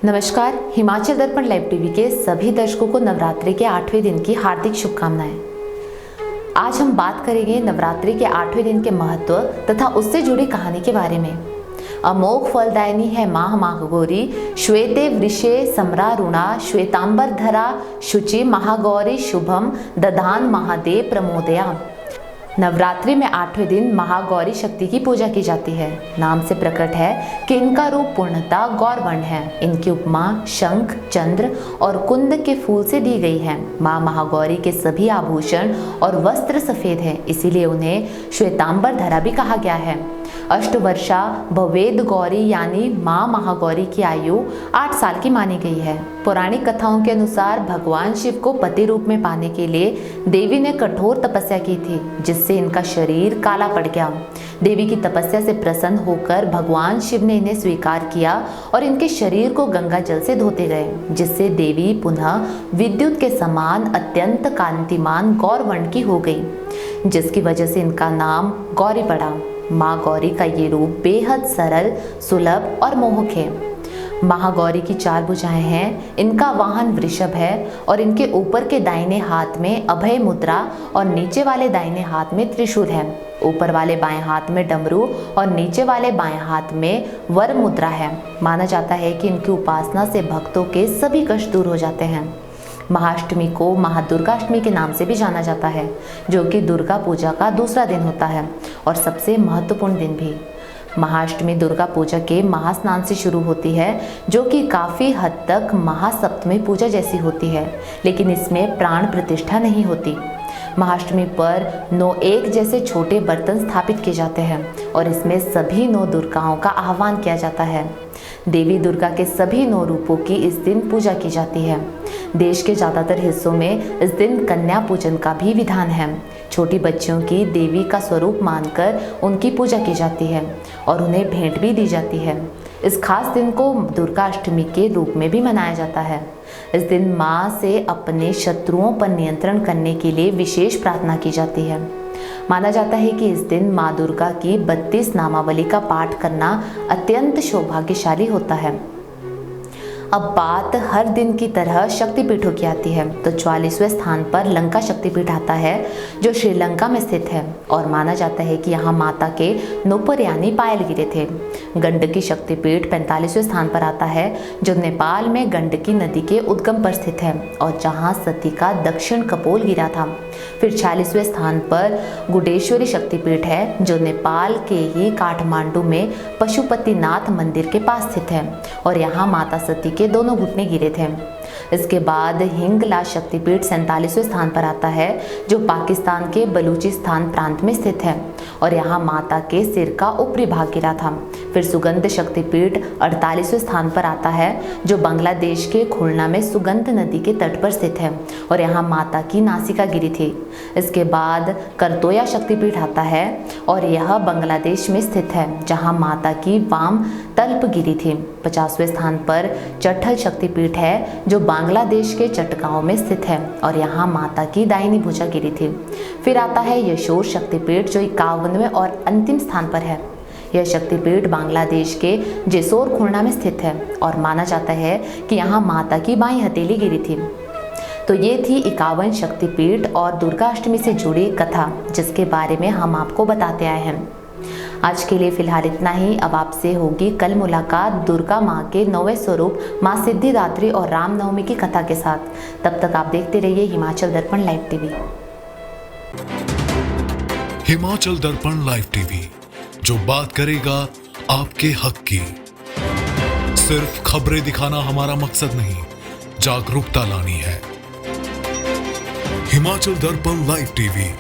नमस्कार। हिमाचल दर्पण live TV के सभी दर्शकों को नवरात्रि के 8वें दिन की हार्दिक शुभकामनाएं। आज हम बात करेंगे नवरात्रि के 8वें दिन के महत्व तथा उससे जुड़ी कहानी के बारे में। अमोघ फलदायिनी है माह महागौरी, श्वेते वृषे सम्रारुणा, श्वेतांबर धरा शुचि महागौरी शुभम दधान महादेव प्रमोदया। नवरात्रि में 8वें दिन महागौरी शक्ति की पूजा की जाती है। नाम से प्रकट है कि इनका रूप पूर्णतः गौरवर्ण है। इनकी उपमा शंख, चंद्र और कुंद के फूल से दी गई है। माँ महागौरी के सभी आभूषण और वस्त्र सफेद है, इसीलिए उन्हें श्वेतांबर धरा भी कहा गया है। अष्टवर्षा भवेद गौरी यानी माँ महागौरी की आयु 8 साल की मानी गई है। पौराणिक कथाओं के अनुसार भगवान शिव को पति रूप में पाने के लिए देवी ने कठोर तपस्या की थी, जिससे इनका शरीर काला पड़ गया। देवी की तपस्या से प्रसन्न होकर भगवान शिव ने इन्हें स्वीकार किया और इनके शरीर को गंगा जल से धोते गए, जिससे देवी पुनः विद्युत के समान अत्यंत कांतिमान गौरवर्ण की हो गई, जिसकी वजह से इनका नाम गौरी पड़ा। माँ गौरी का ये रूप बेहद सरल, सुलभ और मोहक है। महागौरी की 4 भुजाएं हैं। इनका वाहन वृषभ है और इनके ऊपर के दाहिने हाथ में अभय मुद्रा और नीचे वाले दाहिने हाथ में त्रिशूल है। ऊपर वाले बाएं हाथ में डमरू और नीचे वाले बाएं हाथ में वर मुद्रा है। माना जाता है कि इनकी उपासना से भक्तों के सभी कष्ट दूर हो जाते हैं। महाअष्टमी को महादुर्गाष्टमी के नाम से भी जाना जाता है, जो कि दुर्गा पूजा का दूसरा दिन होता है और सबसे महत्वपूर्ण दिन भी। महाअष्टमी दुर्गा पूजा के महास्नान से शुरू होती है, जो कि काफ़ी हद तक महासप्तमी पूजा जैसी होती है, लेकिन इसमें प्राण प्रतिष्ठा नहीं होती। महाअष्टमी पर 9 एक जैसे छोटे बर्तन स्थापित किए जाते हैं और इसमें सभी 9 दुर्गाओं का आह्वान किया जाता है। देवी दुर्गा के सभी 9 रूपों की इस दिन पूजा की जाती है। देश के ज़्यादातर हिस्सों में इस दिन कन्या पूजन का भी विधान है। छोटी बच्चियों की देवी का स्वरूप मानकर उनकी पूजा की जाती है और उन्हें भेंट भी दी जाती है। इस खास दिन को दुर्गा अष्टमी के रूप में भी मनाया जाता है। इस दिन माँ से अपने शत्रुओं पर नियंत्रण करने के लिए विशेष प्रार्थना की जाती है। माना जाता है कि इस दिन माँ दुर्गा की 32 नामावली का पाठ करना अत्यंत सौभाग्यशाली होता है। अब बात हर दिन की तरह शक्तिपीठों की आती है, तो 44वें स्थान पर लंका शक्तिपीठ आता है, जो श्रीलंका में स्थित है और माना जाता है कि यहाँ माता के नूपुर यानी पायल गिरे थे। गंडकी शक्तिपीठ 45वें स्थान पर आता है, जो नेपाल में गंडकी नदी के उद्गम पर स्थित है और जहाँ सती का दक्षिण कपोल गिरा था। फिर 46वें स्थान पर गुडेश्वरी शक्तिपीठ है, जो नेपाल के ही काठमांडू में पशुपतिनाथ मंदिर के पास स्थित है और यहाँ माता सती के दोनों घुटने गिरे थे। इसके बाद हिंगला शक्तिपीठ 47वें स्थान पर आता है, जो पाकिस्तान के बलूचिस्तान प्रांत में स्थित है और यहाँ माता के सिर का ऊपरी भाग गिरा था। फिर सुगंध शक्तिपीठ 48वें स्थान पर आता है, जो बांग्लादेश के खुलना में सुगंध नदी के तट पर स्थित है और यहाँ माता की नासिका गिरी थी। इसके बाद करतोया शक्तिपीठ आता है और यह बांग्लादेश में स्थित है, जहाँ माता की वाम तल्प गिरी थी। 50वें स्थान पर चट्ठल शक्तिपीठ है, जो बांग्लादेश के चटगांव में स्थित है और यहाँ माता की दाहिनी भुजा गिरी थी। फिर आता है यशोर शक्तिपीठ, जो 51वें और अंतिम स्थान पर है। यह शक्तिपीठ बांग्लादेश के जेसोर खुलना में स्थित है और माना जाता है कि यहाँ माता की बाईं हथेली गिरी थी। तो ये थी 51 शक्तिपीठ और दुर्गा अष्टमी से जुड़ी कथा, जिसके बारे में हम आपको बताते आए हैं। आज के लिए फिलहाल इतना ही। अब आपसे होगी कल मुलाकात दुर्गा माँ के 9वें स्वरूप माँ सिद्धिदात्री और रामनवमी की कथा के साथ। तब तक आप देखते रहिए हिमाचल दर्पण लाइव टीवी। हिमाचल दर्पण लाइव टीवी, जो बात करेगा आपके हक की। सिर्फ खबरें दिखाना हमारा मकसद नहीं, जागरूकता लानी है। हिमाचल दर्पण लाइव टीवी